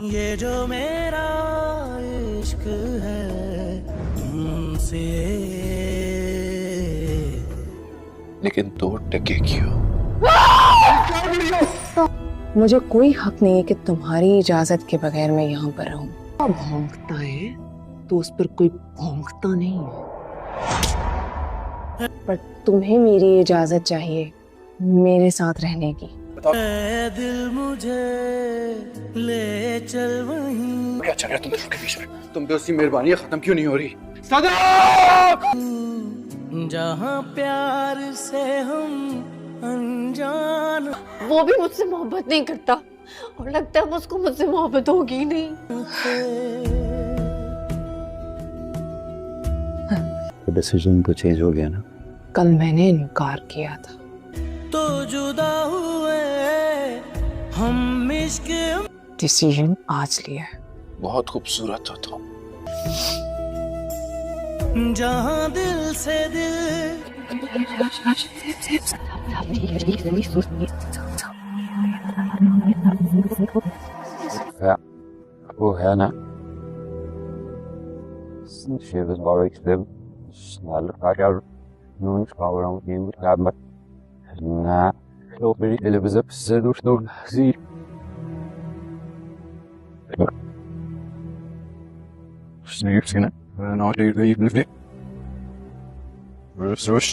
ये जो मेरा इश्क है तुमसे, लेकिन तो टके क्यों? मुझे कोई हक नहीं है कि तुम्हारी इजाजत के बगैर मैं यहाँ पर रहूं। भौंकता है तो उस पर कोई भौंकता नहीं है। पर तुम्हें मेरी इजाजत चाहिए मेरे साथ रहने की। ऐ दिल मुझे ले चल वहीं, क्या चल रहा है तुम दोनों के बीच में? तुम पे उसकी मेहरबानी खत्म क्यों नहीं हो रही? जहाँ प्यार से हम अनजान। वो भी मुझसे मोहब्बत नहीं करता और लगता है उसको मुझसे मोहब्बत होगी नहीं। डिसीजन तो चेंज हो गया ना? कल मैंने इनकार किया था तो जुदा हुए हम इश्क, डिसीजन आज लिया है। बहुत खूबसूरत हो तुम। जहाँ दिल से दिल वो है ना, she was very slim, snäll, tackar, nun skrev de in grabben. Nej, låt mig Elizabeth se du stod si. Snyggt sina, men har det blivit. Resurs.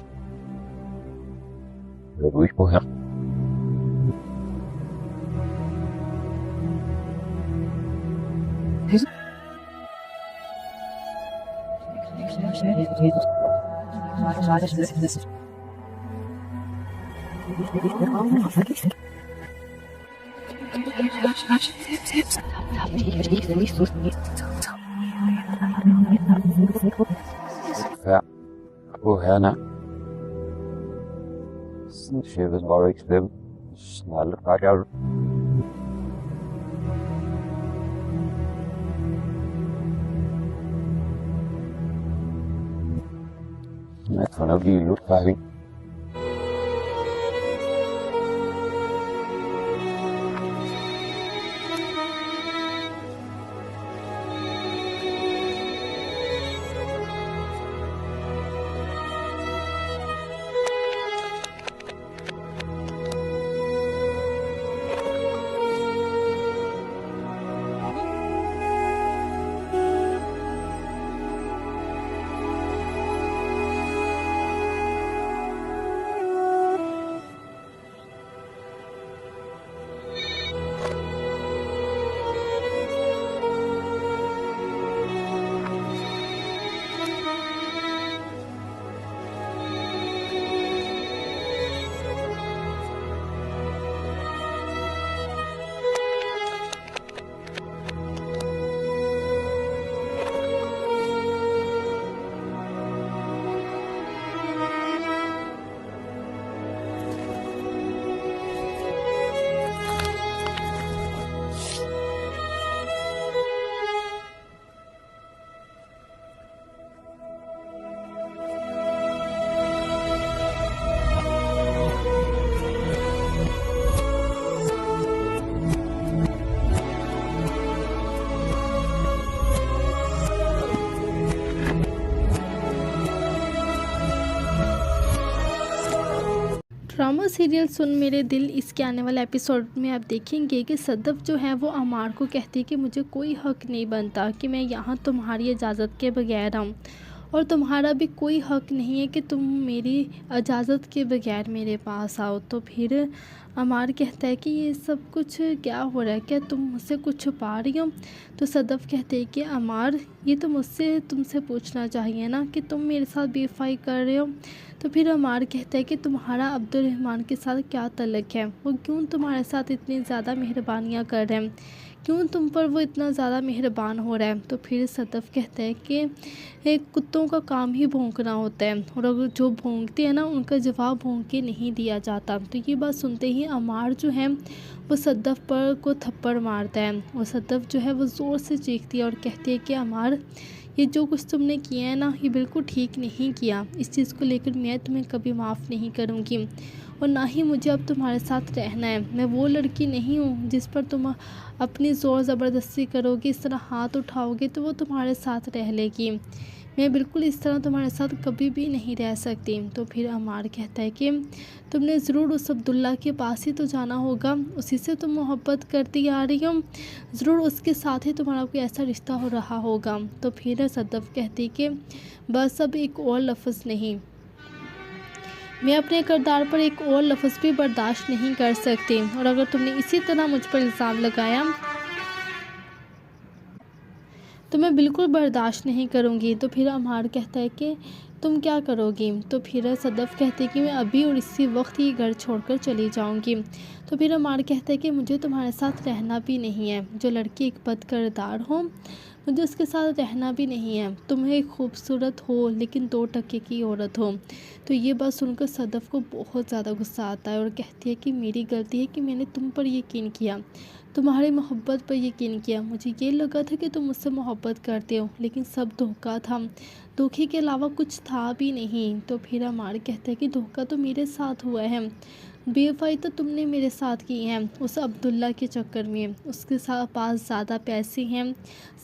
Det går på här. Ja, वो है ना, she was very slim, snäll, tackar. मैं थोड़ा भी लुट पा गई। Drama serial सुन मेरे दिल इसके आने वाले एपिसोड में आप देखेंगे कि सदफ जो है वो अमार को कहती है कि मुझे कोई हक नहीं बनता कि मैं यहाँ तुम्हारी इजाज़त के बगैर आऊँ, और तुम्हारा भी कोई हक नहीं है कि तुम मेरी इजाज़त के बगैर मेरे पास आओ। तो फिर अमार कहता है कि ये सब कुछ क्या हो रहा है, क्या तुम मुझसे कुछ छुपा रही हो? तो सदफ कहते हैं कि अमार ये तो मुझसे तुमसे पूछना चाहिए ना कि तुम मेरे साथ बेवफाई कर रहे हो। तो फिर अमार कहता है कि तुम्हारा अब्दुर्रहमान के साथ क्या तल्लुक़ है, वो क्यों तुम्हारे साथ इतनी ज़्यादा मेहरबानियाँ कर रहे हैं, क्यों तुम पर वो इतना ज़्यादा मेहरबान हो रहा है? तो फिर सदफ कहता है कि एक कुत्तों का काम ही भौंकना होता है, और अगर जो भौंकते हैं ना उनका जवाब भौंक के नहीं दिया जाता। तो ये बात सुनते ही अमार जो है वो सदफ पर को थप्पड़ मारता है, और सदफ जो है वो ज़ोर से चीखती है और कहती है कि अमार ये जो कुछ तुमने किया है ना, ये बिल्कुल ठीक नहीं किया। इस चीज़ को लेकर मैं तुम्हें कभी माफ़ नहीं करूँगी और ना ही मुझे अब तुम्हारे साथ रहना है। मैं वो लड़की नहीं हूँ जिस पर तुम अपनी ज़ोर ज़बरदस्ती करोगे, इस तरह हाथ उठाओगे तो वो तुम्हारे साथ रह लेगी। मैं बिल्कुल इस तरह तुम्हारे साथ कभी भी नहीं रह सकती। तो फिर अमार कहता है कि तुमने ज़रूर उस अब्दुल्ला के पास ही तो जाना होगा, उसी से तुम मोहब्बत करती आ रही हो, ज़रूर उसके साथ ही तुम्हारा कोई ऐसा रिश्ता हो रहा होगा। तो फिर सदफ कहती कि बस अब एक और लफ्ज़ नहीं, मैं अपने किरदार पर एक और लफ्ज़ भी बर्दाश्त नहीं कर सकती और अगर तुमने इसी तरह मुझ पर इल्ज़ाम लगाया तो मैं बिल्कुल बर्दाश्त नहीं करूँगी। तो फिर अमार कहता है कि तुम क्या करोगी? तो फिर सदफ़ कहती है कि मैं अभी और इसी वक्त ही घर छोड़कर चली जाऊँगी। तो फिर अमार कहता है कि मुझे तुम्हारे साथ रहना भी नहीं है। जो लड़की एक बद किरदार हो, मुझे उसके साथ रहना भी नहीं है। तुम एक खूबसूरत हो लेकिन 2 टके की औरत हो। तो ये बात सुनकर सदफ़ को बहुत ज़्यादा गुस्सा आता है और कहती है कि मेरी गलती है कि मैंने तुम पर यकीन किया, तुम्हारी मोहब्बत पर यकीन किया। मुझे ये लगा था कि तुम मुझसे मोहब्बत करते हो, लेकिन सब धोखा था, धोखे के अलावा कुछ था भी नहीं। तो फिर अमार कहता है कि धोखा तो मेरे साथ हुआ है, बेवफाई तो तुमने मेरे साथ की है उस अब्दुल्ला के चक्कर में। उसके साथ पास ज़्यादा पैसे हैं,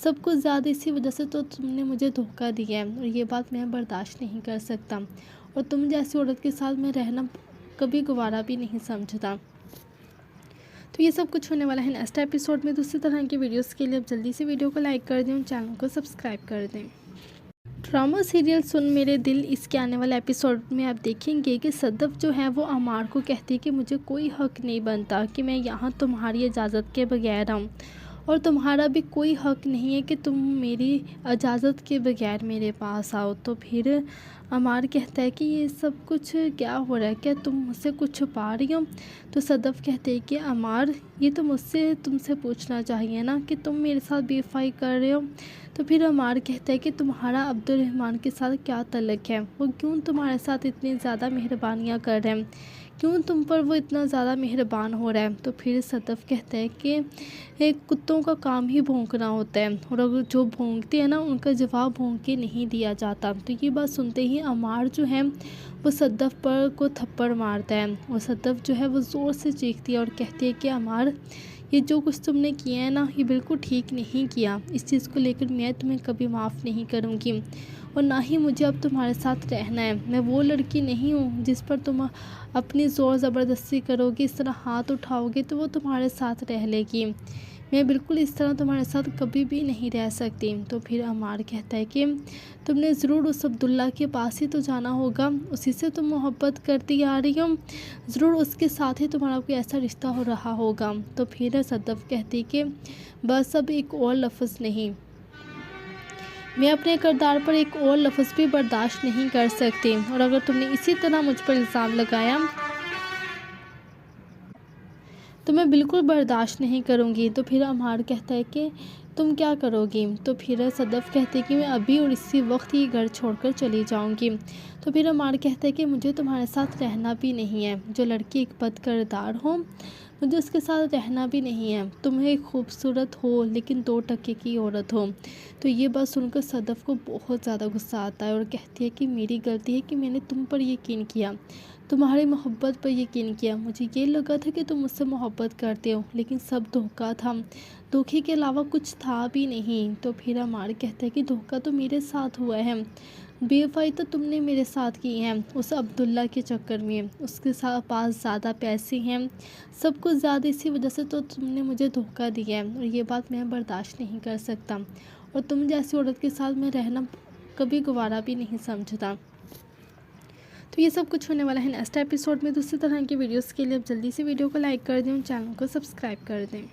सब कुछ ज़्यादा, इसी वजह से तो तुमने मुझे धोखा दिया है और ये बात मैं बर्दाश्त नहीं कर सकता और तुम जैसी औरत के साथ मैं रहना कभी गवारा भी नहीं समझता। तो ये सब कुछ होने वाला है नेक्स्ट एपिसोड में। दूसरी तरह की वीडियोस के लिए अब जल्दी से वीडियो को लाइक कर दें और चैनल को सब्सक्राइब कर दें। ड्रामा सीरियल सुन मेरे दिल इसके आने वाले एपिसोड में आप देखेंगे कि सदफ जो है वो अमार को कहती है कि मुझे कोई हक नहीं बनता कि मैं यहाँ तुम्हारी इजाज़त के बगैर आऊँ और तुम्हारा भी कोई हक नहीं है कि तुम मेरी इजाज़त के बगैर मेरे पास आओ। तो फिर अमार कहता है कि ये सब कुछ क्या हो रहा है, क्या तुम मुझसे कुछ छुपा रही हो? तो सदफ कहते हैं कि अमार ये तो मुझसे तुमसे पूछना चाहिए ना कि तुम मेरे साथ बेवफाई कर रहे हो। तो फिर अमार कहता है कि तुम्हारा अब्दुल-रहमान के साथ क्या तल्लुक़ है, वो क्यों तुम्हारे साथ इतनी ज़्यादा मेहरबानियाँ कर रहे हैं, क्यों तुम पर वो इतना ज़्यादा मेहरबान हो रहा है? तो फिर सदफ कहता है कि एक कुत्तों का काम ही भौंकना होता है और अगर जो भौंकते हैं ना उनका जवाब भौंक के नहीं दिया जाता। तो ये बात सुनते ही अमार जो है वो सदफ पर को थप्पड़ मारता है और सदफ जो है वो ज़ोर से चीखती है और कहती है कि अमार ये जो कुछ तुमने किया है ना, ये बिल्कुल ठीक नहीं किया। इस चीज़ को लेकर मैं तुम्हें कभी माफ़ नहीं करूँगी और ना ही मुझे अब तुम्हारे साथ रहना है। मैं वो लड़की नहीं हूँ जिस पर तुम अपनी ज़ोर ज़बरदस्ती करोगे, इस तरह हाथ उठाओगे तो वो तुम्हारे साथ रह लेगी। मैं बिल्कुल इस तरह तुम्हारे साथ कभी भी नहीं रह सकती। तो फिर अमार कहता है कि तुमने ज़रूर उस अब्दुल्ला के पास ही तो जाना होगा, उसी से तुम मोहब्बत करती आ रही हो, ज़रूर उसके साथ ही तुम्हारा कोई ऐसा रिश्ता हो रहा होगा। तो फिर सदफ कहती कि बस अब एक और लफ्ज़ नहीं, मैं अपने किरदार पर एक और लफ्ज़ भी बर्दाश्त नहीं कर सकती और अगर तुमने इसी तरह मुझ पर इल्ज़ाम लगाया तो मैं बिल्कुल बर्दाश्त नहीं करूँगी। तो फिर अमार कहता है कि तुम क्या करोगी? तो फिर सदफ कहते हैं कि मैं अभी और इसी वक्त ही घर छोड़कर चली जाऊँगी। तो फिर अमार कहता है कि मुझे तुम्हारे साथ रहना भी नहीं है। जो लड़की एक बद किरदार हो, मुझे उसके साथ रहना भी नहीं है। तुम एक खूबसूरत हो लेकिन 2 टके की औरत हो। तो ये बात सुनकर सदफ को बहुत ज़्यादा गुस्सा आता है और कहती है कि मेरी गलती है कि मैंने तुम पर यकीन किया, तुम्हारी मोहब्बत पर यकीन किया। मुझे ये लगा था कि तुम मुझसे मोहब्बत करते हो, लेकिन सब धोखा था, धोखे के अलावा कुछ था भी नहीं। तो फिर अमार कहता है कि धोखा तो मेरे साथ हुआ है, बेवफाई तो तुमने मेरे साथ की है उस अब्दुल्ला के चक्कर में। उसके साथ पास ज़्यादा पैसे हैं, सब कुछ ज़्यादा, इसी वजह से तो तुमने मुझे धोखा दिया है और ये बात मैं बर्दाश्त नहीं कर सकता और तुम जैसी औरत के साथ मैं रहना कभी गवारा भी नहीं समझता। तो ये सब कुछ होने वाला है नेक्स्ट एपिसोड में। दूसरी तरह की वीडियोस के लिए अब जल्दी से वीडियो को लाइक कर दें और चैनल को सब्सक्राइब कर दें।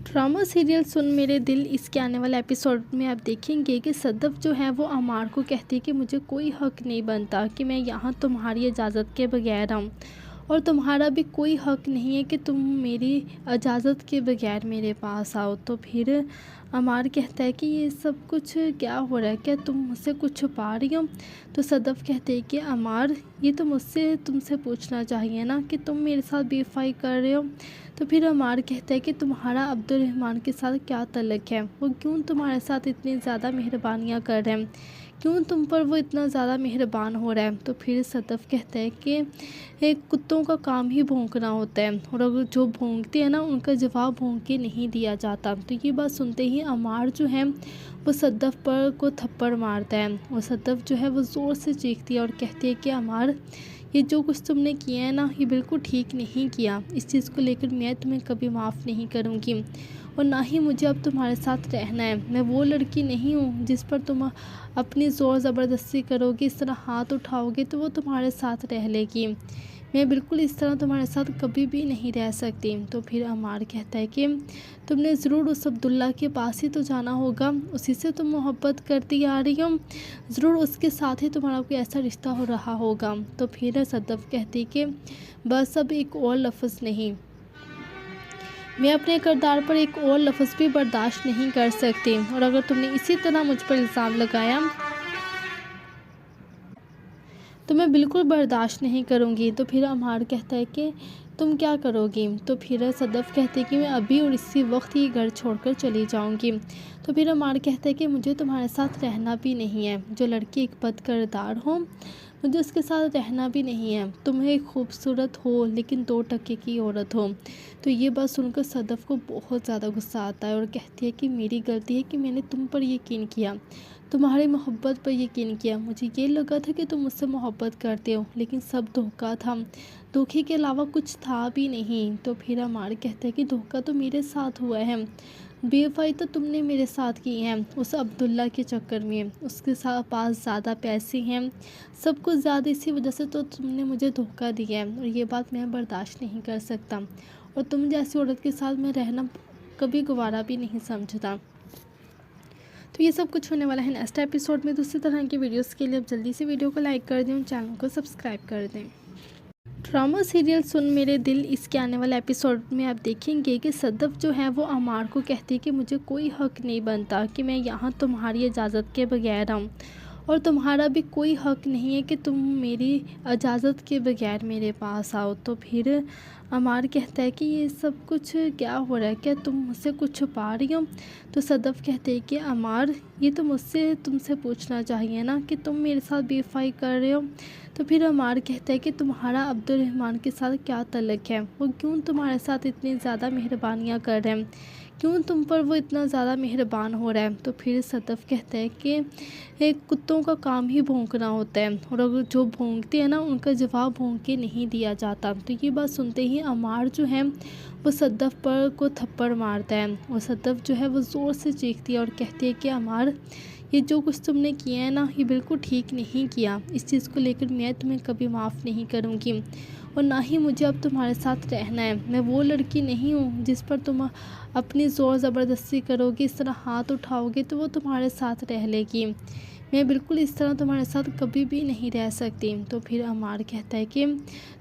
ड्रामा सीरियल सुन मेरे दिल इसके आने वाले एपिसोड में आप देखेंगे कि सदफ जो है वो अमार को कहती है कि मुझे कोई हक नहीं बनता कि मैं यहाँ तुम्हारी इजाज़त के बगैर आऊँ और तुम्हारा भी कोई हक नहीं है कि तुम मेरी इजाज़त के बगैर मेरे पास आओ। तो फिर अमार कहता है कि ये सब कुछ क्या हो रहा है, क्या तुम मुझसे कुछ छुपा रही हो। तो सदफ़ कहते हैं कि अमार, ये तो मुझसे तुमसे पूछना चाहिए ना कि तुम मेरे साथ बेवफाई कर रहे हो। तो फिर अमार कहता है कि तुम्हारा अब्दुर्रहमान के साथ क्या तल्लुक़ है, वो क्यों तुम्हारे साथ इतनी ज़्यादा मेहरबानियाँ कर रहे हैं, क्यों तुम पर वो इतना ज़्यादा मेहरबान हो रहा है। तो फिर सदफ़ कहता है कि एक कुत्तों का काम ही भौंकना होता है, और अगर जो भौंकते हैं ना उनका जवाब भौंक के नहीं दिया जाता। तो ये बात सुनते ही अमार जो है वो सदफ़ पर को थप्पड़ मारता है, और सदफ़ जो है वो ज़ोर से चीखती है और कहती है कि अमार, ये जो कुछ तुमने किया है ना, ये बिल्कुल ठीक नहीं किया। इस चीज़ को लेकर मैं तुम्हें कभी माफ़ नहीं करूँगी, और ना ही मुझे अब तुम्हारे साथ रहना है। मैं वो लड़की नहीं हूँ जिस पर तुम अपनी ज़ोर ज़बरदस्ती करोगे, इस तरह हाथ उठाओगे तो वो तुम्हारे साथ रह लेगी। मैं बिल्कुल इस तरह तुम्हारे साथ कभी भी नहीं रह सकती। तो फिर अमार कहता है कि तुमने ज़रूर उस अब्दुल्ला के पास ही तो जाना होगा, उसी से तुम मोहब्बत करती आ रही हो, ज़रूर उसके साथ ही तुम्हारा कोई ऐसा रिश्ता हो रहा होगा। तो फिर सदफ़ कहती कि बस अब एक और लफ्ज़ नहीं, मैं अपने किरदार पर एक और लफ्ज़ भी बर्दाश्त नहीं कर सकती, और अगर तुमने इसी तरह मुझ पर इल्ज़ाम लगाया तो मैं बिल्कुल बर्दाश्त नहीं करूँगी। तो फिर अमार कहता है कि तुम क्या करोगी। तो फिर सदफ़ कहते हैं कि मैं अभी और इसी वक्त ही घर छोड़कर चली जाऊँगी। तो फिर अमार कहता है कि मुझे तुम्हारे साथ रहना भी नहीं है, जो लड़की एक बद किरदार हो मुझे उसके साथ रहना भी नहीं है। तुम एक खूबसूरत हो लेकिन 2 टके की औरत हो। तो ये बात सुनकर सदफ़ को बहुत ज़्यादा गुस्सा आता है और कहती है कि मेरी गलती है कि मैंने तुम पर यकीन किया, तुम्हारी मोहब्बत पर यकीन किया। मुझे ये लगा था कि तुम मुझसे मोहब्बत करते हो, लेकिन सब धोखा था, धोखे के अलावा कुछ था भी नहीं। तो फिर अमार कहता है कि धोखा तो मेरे साथ हुआ है, बेवफाई तो तुमने मेरे साथ की है उस अब्दुल्ला के चक्कर में, उसके साथ पास ज़्यादा पैसे हैं, सब कुछ ज़्यादा, इसी वजह से तो तुमने मुझे धोखा दिया है, और ये बात मैं बर्दाश्त नहीं कर सकता, और तुम जैसी औरत के साथ मैं रहना कभी गवारा भी नहीं समझता। तो ये सब कुछ होने वाला है नेक्स्ट एपिसोड में। दूसरी तरह की वीडियोस के लिए अब जल्दी से वीडियो को लाइक कर दें और चैनल को सब्सक्राइब कर दें। ड्रामा सीरियल सुन मेरे दिल इसके आने वाले एपिसोड में आप देखेंगे कि सदफ़ जो है वो अमार को कहती है कि मुझे कोई हक नहीं बनता कि मैं यहाँ तुम्हारी इजाज़त के बगैर आऊँ, और तुम्हारा भी कोई हक नहीं है कि तुम मेरी इजाज़त के बगैर मेरे पास आओ। तो फिर अमार कहता है कि ये सब कुछ क्या हो रहा है, क्या तुम मुझसे कुछ छुपा रही हो। तो सदफ़ कहते हैं कि अमार, ये तो मुझसे तुमसे पूछना चाहिए ना कि तुम मेरे साथ बेवफाई कर रहे हो। तो फिर अमार कहता है कि तुम्हारा अब्दुर्रहमान के साथ क्या तल्लुक़ है, वो क्यों तुम्हारे साथ इतनी ज़्यादा मेहरबानियाँ कर रहे हैं, क्यों तुम पर वो इतना ज़्यादा मेहरबान हो रहा है। तो फिर सदफ़ कहता है कि एक कुत्तों का काम ही भौंकना होता है, और अगर जो भौंकते हैं ना उनका जवाब भौंक के नहीं दिया जाता। तो ये बात सुनते ही अमार जो है वो सदफ़ पर को थप्पड़ मारता है, और सदफ़ जो है वो ज़ोर से चीखती है और कहती है कि अमार, ये जो कुछ तुमने किया है ना, ये बिल्कुल ठीक नहीं किया। इस चीज़ को लेकर मैं तुम्हें कभी माफ़ नहीं करूँगी, और ना ही मुझे अब तुम्हारे साथ रहना है। मैं वो लड़की नहीं हूँ जिस पर तुम अपनी ज़ोर ज़बरदस्ती करोगे, इस तरह हाथ उठाओगे तो वो तुम्हारे साथ रह लेगी। मैं बिल्कुल इस तरह तुम्हारे साथ कभी भी नहीं रह सकती। तो फिर अमार कहता है कि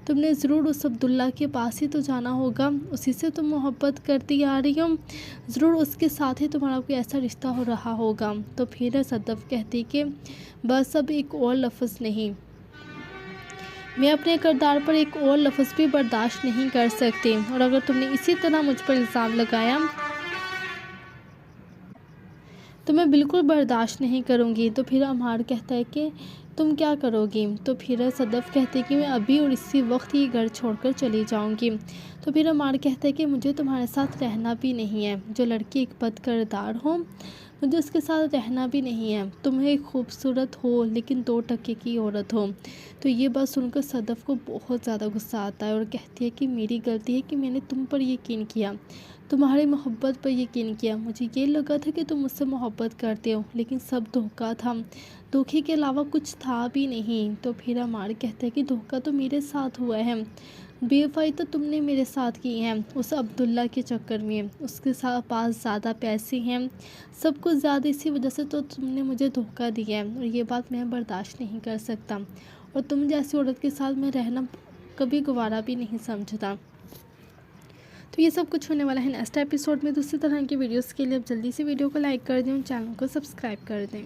तुमने ज़रूर उस अब्दुल्ला के पास ही तो जाना होगा, उसी से तुम मोहब्बत करती आ रही हो, ज़रूर उसके साथ ही तुम्हारा कोई ऐसा रिश्ता हो रहा होगा। तो फिर सदफ़ कहती कि बस अब एक और लफ्ज़ नहीं, मैं अपने किरदार पर एक और लफ्ज़ भी बर्दाश्त नहीं कर सकती, और अगर तुमने इसी तरह मुझ पर इल्ज़ाम लगाया तो मैं बिल्कुल बर्दाश्त नहीं करूँगी। तो फिर अमार कहता है कि तुम क्या करोगी। तो फिर सदफ़ कहते हैं कि मैं अभी और इसी वक्त ही घर छोड़कर चली जाऊँगी। तो फिर अमार कहता है कि मुझे तुम्हारे साथ रहना भी नहीं है, जो लड़की एक बद किरदार हो मुझे उसके साथ रहना भी नहीं है। तुम एक खूबसूरत हो लेकिन 2 टके की औरत हो। तो ये बात सुनकर सदफ़ को बहुत ज़्यादा गुस्सा आता है और कहती है कि मेरी गलती है कि मैंने तुम पर यकीन किया, तुम्हारी मोहब्बत पर यकीन किया। मुझे ये लगा था कि तुम मुझसे मोहब्बत करते हो, लेकिन सब धोखा था, धोखे के अलावा कुछ था भी नहीं। तो फिर अमार कहता है कि धोखा तो मेरे साथ हुआ है, बेवफाई तो तुमने मेरे साथ की है उस अब्दुल्ला के चक्कर में, उसके साथ पास ज़्यादा पैसे हैं, सब कुछ ज़्यादा, इसी वजह से तो तुमने मुझे धोखा दिया है, और ये बात मैं बर्दाश्त नहीं कर सकता, और तुम जैसी औरत के साथ मैं रहना कभी गवारा भी नहीं समझता। तो ये सब कुछ होने वाला है नेक्स्ट एपिसोड में। दूसरी तरह की वीडियोस के लिए अब जल्दी से वीडियो को लाइक कर दें और चैनल को सब्सक्राइब कर दें।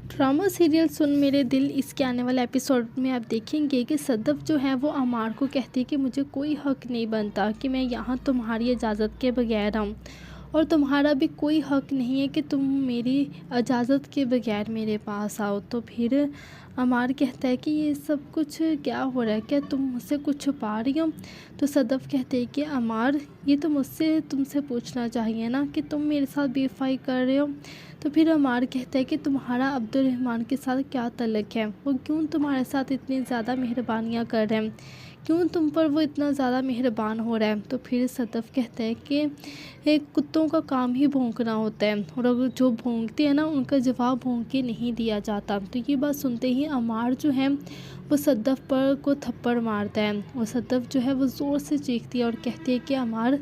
ड्रामा सीरियल सुन मेरे दिल इसके आने वाले एपिसोड में आप देखेंगे कि सदफ जो है वो अमार को कहती है कि मुझे कोई हक नहीं बनता कि मैं यहाँ तुम्हारी इजाज़त के बगैर आऊँ, और तुम्हारा भी कोई हक नहीं है कि तुम मेरी इजाज़त के बगैर मेरे पास आओ। तो फिर अमार कहता है कि ये सब कुछ क्या हो रहा है, क्या तुम मुझसे कुछ छुपा रही हो। तो सदफ कहते हैं कि अमार ये तो मुझसे तुमसे पूछना चाहिए ना कि तुम मेरे साथ बेवफाई कर रहे हो। तो फिर अमार कहता है कि तुम्हारा अब्दुल रहमान के साथ क्या तल्लुक़ है, वो क्यों तुम्हारे साथ इतनी ज़्यादा मेहरबानियाँ कर रहे हैं, क्यों तुम पर वो इतना ज़्यादा मेहरबान हो रहा है। तो फिर सदफ कहता है कि एक कुत्तों का काम ही भौंकना होता है, और अगर जो भौंकते हैं ना उनका जवाब भौंक के नहीं दिया जाता। तो ये बात सुनते ही अमार जो है वो सदफ पर को थप्पड़ मारता है, और सदफ जो है वो ज़ोर से चीखती है और कहती है कि अमार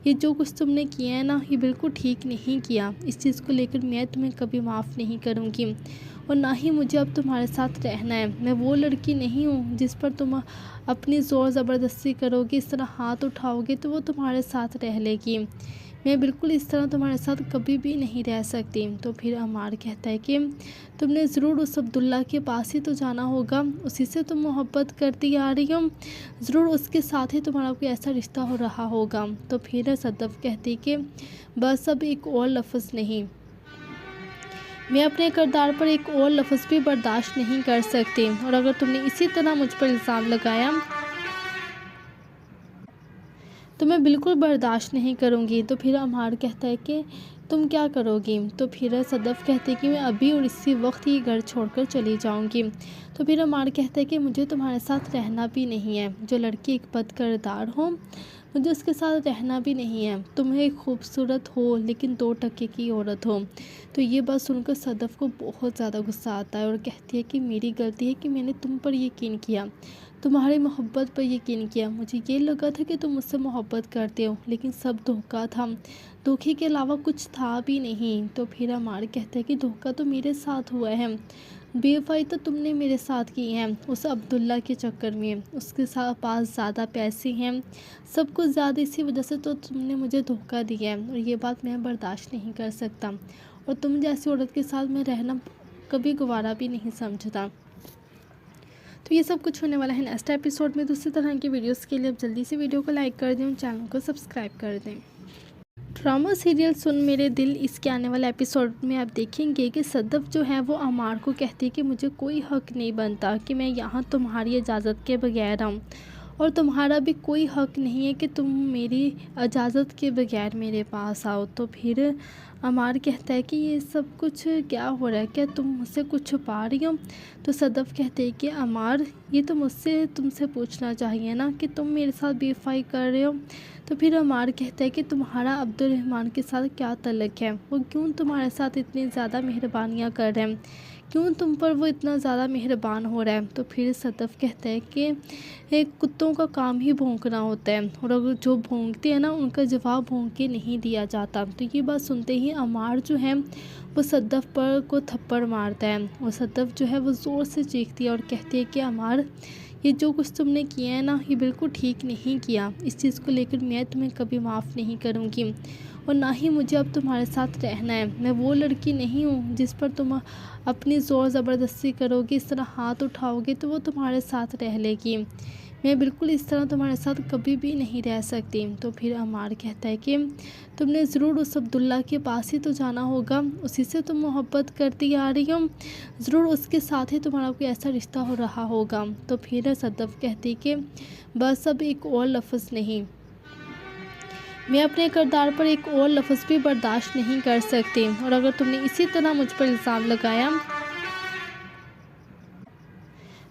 ये जो कुछ तुमने किया है ना ये बिल्कुल ठीक नहीं किया। इस चीज़ को लेकर मैं तुम्हें कभी माफ़ नहीं करूँगी, और ना ही मुझे अब तुम्हारे साथ रहना है। मैं वो लड़की नहीं हूँ जिस पर तुम अपनी ज़ोर ज़बरदस्ती करोगे, इस तरह हाथ उठाओगे तो वो तुम्हारे साथ रह लेगी। मैं बिल्कुल इस तरह तुम्हारे साथ कभी भी नहीं रह सकती। तो फिर अमार कहता है कि तुमने ज़रूर उस अब्दुल्ला के पास ही तो जाना होगा, उसी से तुम मोहब्बत करती आ रही हो, ज़रूर उसके साथ ही तुम्हारा कोई ऐसा रिश्ता हो रहा होगा। तो फिर सदफ कहती कि बस अब एक और लफ्ज़ नहीं, मैं अपने किरदार पर एक और लफ्ज़ भी बर्दाश्त नहीं कर सकती, और अगर तुमने इसी तरह मुझ पर इल्ज़ाम लगाया तो मैं बिल्कुल बर्दाश्त नहीं करूँगी। तो फिर अमार कहता है कि तुम क्या करोगी। तो फिर सदफ कहते हैं कि मैं अभी और इसी वक्त ही घर छोड़कर चली जाऊँगी। तो फिर अमार कहता है कि मुझे तुम्हारे साथ रहना भी नहीं है, जो लड़की एक बद किरदार हो मुझे उसके साथ रहना भी नहीं है। तुम्हें खूबसूरत हो लेकिन 2 टके की औरत हो। तो ये बात सुनकर सदफ को बहुत ज़्यादा गुस्सा आता है और कहती है कि मेरी गलती है कि मैंने तुम पर यकीन किया, तुम्हारी मोहब्बत पर यकीन किया। मुझे ये लगा था कि तुम मुझसे मोहब्बत करते हो, लेकिन सब धोखा था, धोखे के अलावा कुछ था भी नहीं। तो फिर अमार कहता है कि धोखा तो मेरे साथ हुआ है, बेवफाई तो तुमने मेरे साथ की है उस अब्दुल्ला के चक्कर में, उसके साथ पास ज़्यादा पैसे हैं, सब कुछ ज़्यादा, इसी वजह से तो तुमने मुझे धोखा दिया है, और ये बात मैं बर्दाश्त नहीं कर सकता, और तुम जैसी औरत के साथ मैं रहना कभी गवारा भी नहीं समझता। तो ये सब कुछ होने वाला है नेक्स्ट एपिसोड में। दूसरी तरह की वीडियोस के लिए अब जल्दी से वीडियो को लाइक कर दें और चैनल को सब्सक्राइब कर दें। ड्रामा सीरियल सुन मेरे दिल इसके आने वाले एपिसोड में आप देखेंगे कि सदफ जो है वो अमार को कहती है कि मुझे कोई हक नहीं बनता कि मैं यहाँ तुम्हारी इजाज़त के बगैर आऊँ, और तुम्हारा भी कोई हक नहीं है कि तुम मेरी इजाज़त के बगैर मेरे पास आओ। तो फिर अमार कहता है कि ये सब कुछ क्या हो रहा है, क्या तुम मुझसे कुछ छुपा रही हो। तो सदफ कहते हैं कि अमार ये तो मुझसे तुमसे पूछना चाहिए ना कि तुम मेरे साथ बेवफाई कर रहे हो। तो फिर अमार कहता है कि तुम्हारा अब्दुल रहमान के साथ क्या तल्लुक़ है, वो क्यों तुम्हारे साथ इतनी ज़्यादा मेहरबानियाँ कर रहे हैं, क्यों तुम पर वो इतना ज़्यादा मेहरबान हो रहा है। तो फिर सदफ कहता है कि एक कुत्तों का काम ही भौंकना होता है, और अगर जो भौंकते हैं ना उनका जवाब भौंक के नहीं दिया जाता। तो ये बात सुनते ही अमार जो है वो सदफ पर को थप्पड़ मारता है, और सदफ जो है वो ज़ोर से चीखती है और कहती है कि अमार ये जो कुछ तुमने किया है ना ये बिल्कुल ठीक नहीं किया। इस चीज़ को लेकर मैं तुम्हें कभी माफ़ नहीं करूँगी, और ना ही मुझे अब तुम्हारे साथ रहना है। मैं वो लड़की नहीं हूँ जिस पर तुम अपनी ज़ोर ज़बरदस्ती करोगे, इस तरह हाथ उठाओगे तो वो तुम्हारे साथ रह लेगी। मैं बिल्कुल इस तरह तुम्हारे साथ कभी भी नहीं रह सकती। तो फिर अमार कहता है कि तुमने ज़रूर उस अब्दुल्ला के पास ही तो जाना होगा, उसी से तुम मोहब्बत करती आ रही हो, ज़रूर उसके साथ ही तुम्हारा कोई ऐसा रिश्ता हो रहा होगा। तो फिर सदफ कहती कि बस अब एक और लफ्ज़ नहीं, मैं अपने किरदार पर एक और लफ्ज़ भी बर्दाश्त नहीं कर सकती, और अगर तुमने इसी तरह मुझ पर इल्ज़ाम लगाया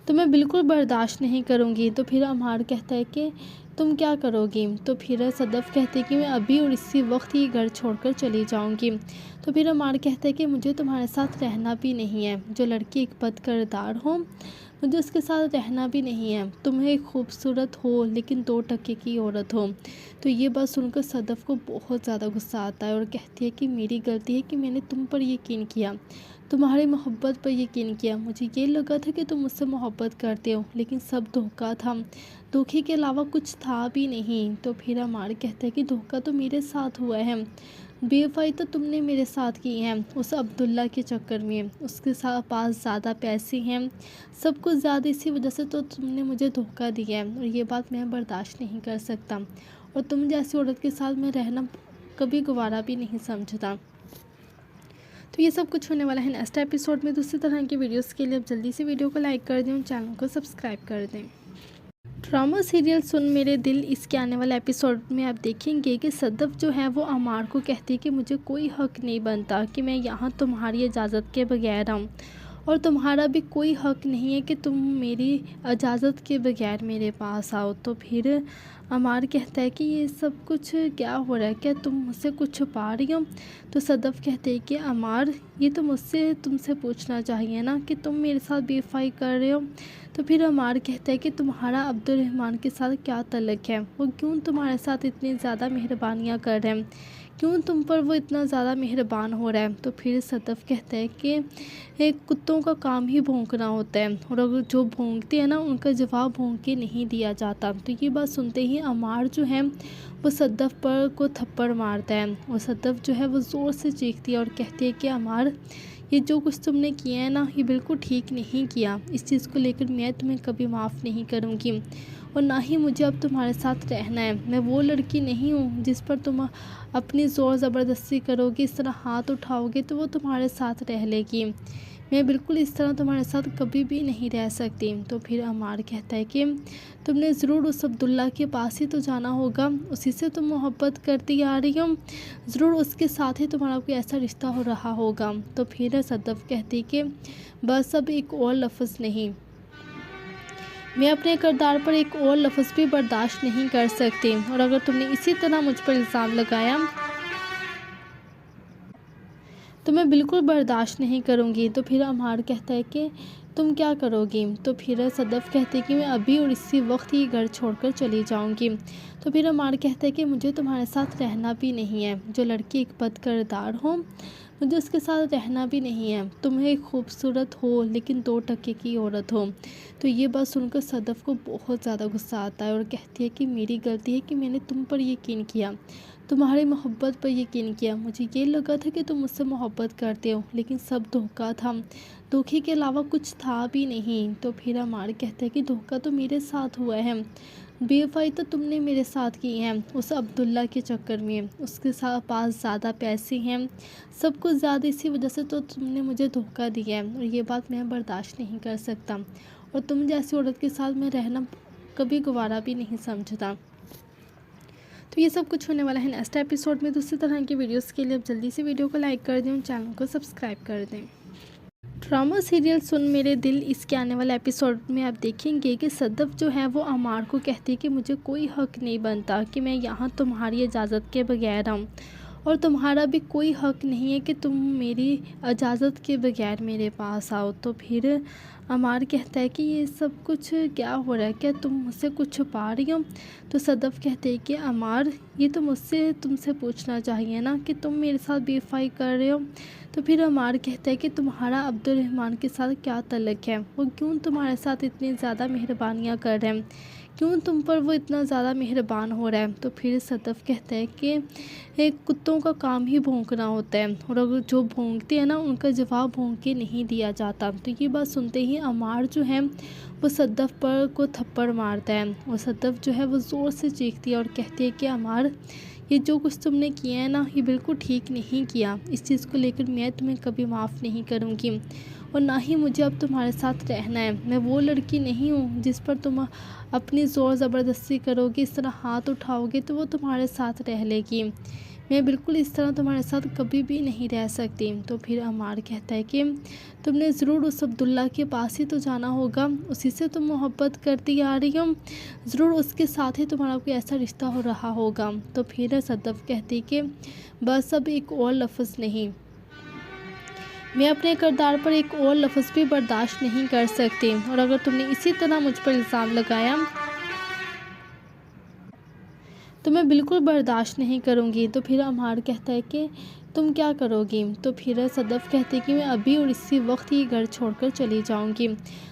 तो मैं बिल्कुल बर्दाश्त नहीं करूँगी। तो फिर अमार कहता है कि तुम क्या करोगी। तो फिर सदफ कहते हैं कि मैं अभी और इसी वक्त ही घर छोड़कर चली जाऊँगी। तो फिर अमार कहता है कि मुझे तुम्हारे साथ रहना भी नहीं है, जो लड़की एक बद किरदार हो मुझे उसके साथ रहना भी नहीं है। तुम्हें खूबसूरत हो लेकिन 2 टके की औरत हो। तो ये बात सुनकर सदफ को बहुत ज़्यादा गुस्सा आता है और कहती है कि मेरी गलती है कि मैंने तुम पर यकीन किया, तुम्हारी मोहब्बत पर यकीन किया। मुझे ये लगा था कि तुम मुझसे मोहब्बत करते हो, लेकिन सब धोखा था। धोखे के अलावा कुछ था भी नहीं। तो फिर अमार कहता है कि धोखा तो मेरे साथ हुआ है, बेवफाई तो तुमने मेरे साथ की है उस अब्दुल्ला के चक्कर में। उसके साथ पास ज़्यादा पैसे हैं, सब कुछ ज़्यादा, इसी वजह से तो तुमने मुझे धोखा दिया है और ये बात मैं बर्दाश्त नहीं कर सकता। और तुम जैसी औरत के साथ मैं रहना कभी गवारा भी नहीं समझता। तो ये सब कुछ होने वाला है नेक्स्ट एपिसोड में। दूसरी तरह की वीडियोस के लिए अब जल्दी से वीडियो को लाइक कर दें और चैनल को सब्सक्राइब कर दें। ड्रामा सीरियल सुन मेरे दिल इसके आने वाले एपिसोड में आप देखेंगे कि सदफ जो है वो अमार को कहती है कि मुझे कोई हक नहीं बनता कि मैं यहाँ तुम्हारी इजाज़त के बगैर आऊँ, और तुम्हारा भी कोई हक नहीं है कि तुम मेरी इजाज़त के बगैर मेरे पास आओ। तो फिर अमार कहता है कि ये सब कुछ क्या हो रहा है, क्या तुम मुझसे कुछ छुपा रही हो। तो सदफ कहते हैं कि अमार ये तो मुझसे तुमसे पूछना चाहिए ना कि तुम मेरे साथ बेवफाई कर रहे हो। तो फिर अमार कहता है कि तुम्हारा अब्दुल-रहमान के साथ क्या तल्लुक़ है, वो क्यों तुम्हारे साथ इतनी ज़्यादा मेहरबानियाँ कर रहे हैं, क्यों तुम पर वो इतना ज़्यादा मेहरबान हो रहा है। तो फिर सदफ कहता है कि एक कुत्तों का काम ही भौंकना होता है, और अगर जो भौंकते हैं ना उनका जवाब भौंक के नहीं दिया जाता। तो ये बात सुनते ही अमार जो है वो सदफ पर को थप्पड़ मारता है, और सदफ जो है वो ज़ोर से चीखती है और कहती है कि अमार ये जो कुछ तुमने किया है ना ये बिल्कुल ठीक नहीं किया। इस चीज़ को लेकर मैं तुम्हें कभी माफ़ नहीं करूँगी, और ना ही मुझे अब तुम्हारे साथ रहना है। मैं वो लड़की नहीं हूँ जिस पर तुम अपनी ज़ोर ज़बरदस्ती करोगे, इस तरह हाथ उठाओगे तो वो तुम्हारे साथ रह लेगी। मैं बिल्कुल इस तरह तुम्हारे साथ कभी भी नहीं रह सकती। तो फिर अमार कहता है कि तुमने ज़रूर उस अब्दुल्ला के पास ही तो जाना होगा, उसी से तुम मोहब्बत करती आ रही हो, ज़रूर उसके साथ ही तुम्हारा कोई ऐसा रिश्ता हो रहा होगा। तो फिर सदफ कहती कि बस अब एक और लफ्ज़ नहीं, मैं अपने किरदार पर एक और लफ्ज़ भी बर्दाश्त नहीं कर सकती, और अगर तुमने इसी तरह मुझ पर इल्ज़ाम लगाया तो मैं बिल्कुल बर्दाश्त नहीं करूँगी। तो फिर अमार कहता है कि तुम क्या करोगी। तो फिर सदफ कहते हैं कि मैं अभी और इसी वक्त ही घर छोड़कर चली जाऊँगी। तो फिर अमार कहता है कि मुझे तुम्हारे साथ रहना भी नहीं है, जो लड़की एक बद किरदार हो मुझे उसके साथ रहना भी नहीं है। तुम्हें खूबसूरत हो लेकिन 2 टके की औरत हो। तो ये बात सुनकर सदफ को बहुत ज़्यादा गुस्सा आता है और कहती है कि मेरी गलती है कि मैंने तुम पर यकीन किया, तुम्हारी मोहब्बत पर यकीन किया। मुझे ये लगा था कि तुम मुझसे मोहब्बत करते हो, लेकिन सब धोखा था। धोखे के अलावा कुछ था भी नहीं। तो फिर अमार कहता है कि धोखा तो मेरे साथ हुआ है, बेवफाई तो तुमने मेरे साथ की है उस अब्दुल्ला के चक्कर में। उसके साथ पास ज़्यादा पैसे हैं, सब कुछ ज़्यादा, इसी वजह से तो तुमने मुझे धोखा दिया है और ये बात मैं बर्दाश्त नहीं कर सकता। और तुम जैसी औरत के साथ मैं रहना कभी गवारा भी नहीं समझता। तो ये सब कुछ होने वाला है नेक्स्ट एपिसोड में। दूसरी तरह की वीडियोस के लिए अब जल्दी से वीडियो को लाइक कर दें और चैनल को सब्सक्राइब कर दें। ड्रामा सीरियल सुन मेरे दिल इसके आने वाले एपिसोड में आप देखेंगे कि सदफ जो है वो अमार को कहती है कि मुझे कोई हक नहीं बनता कि मैं यहाँ तुम्हारी इजाज़त के बगैर आऊँ, और तुम्हारा भी कोई हक नहीं है कि तुम मेरी इजाज़त के बगैर मेरे पास आओ। तो फिर अमार कहता है कि ये सब कुछ क्या हो रहा है, क्या तुम मुझसे कुछ छुपा रही हो। तो सदफ कहते हैं कि अमार ये तो मुझसे तुमसे पूछना चाहिए ना कि तुम मेरे साथ बेवफाई कर रहे हो। तो फिर अमार कहता है कि तुम्हारा अब्दुल-रहमान के साथ क्या तल्लुक़ है, वो क्यों तुम्हारे साथ इतनी ज़्यादा मेहरबानियाँ कर रहे हैं, क्यों तुम पर वो इतना ज़्यादा मेहरबान हो रहा है। तो फिर सदफ कहता है कि एक कुत्तों का काम ही भौंकना होता है, और अगर जो भौंकते हैं ना उनका जवाब भौंक के नहीं दिया जाता। तो ये बात सुनते ही अमार जो है वो सदफ पर को थप्पड़ मारता है, और सदफ जो है वो ज़ोर से चीखती है और कहती है कि अमार ये जो कुछ तुमने किया है ना ये बिल्कुल ठीक नहीं किया। इस चीज़ को लेकर मैं तुम्हें कभी माफ़ नहीं करूँगी, और ना ही मुझे अब तुम्हारे साथ रहना है। मैं वो लड़की नहीं हूँ जिस पर तुम अपनी ज़ोर ज़बरदस्ती करोगे, इस तरह हाथ उठाओगे तो वो तुम्हारे साथ रह लेगी। मैं बिल्कुल इस तरह तुम्हारे साथ कभी भी नहीं रह सकती। तो फिर अमार कहता है कि तुमने ज़रूर उस अब्दुल्ला के पास ही तो जाना होगा, उसी से तुम मोहब्बत करती आ रही हो, ज़रूर उसके साथ ही तुम्हारा कोई ऐसा रिश्ता हो रहा होगा। तो फिर सदफ कहती कि बस अब एक और लफ्ज़ नहीं, मैं अपने किरदार पर एक और लफ्ज़ भी बर्दाश्त नहीं कर सकती, और अगर तुमने इसी तरह मुझ पर इल्ज़ाम लगाया तो मैं बिल्कुल बर्दाश्त नहीं करूँगी। तो फिर अमार कहता है कि तुम क्या करोगी? तो फिर सदफ कहते कि मैं अभी और इसी वक्त ये घर छोड़कर चली जाऊंगी।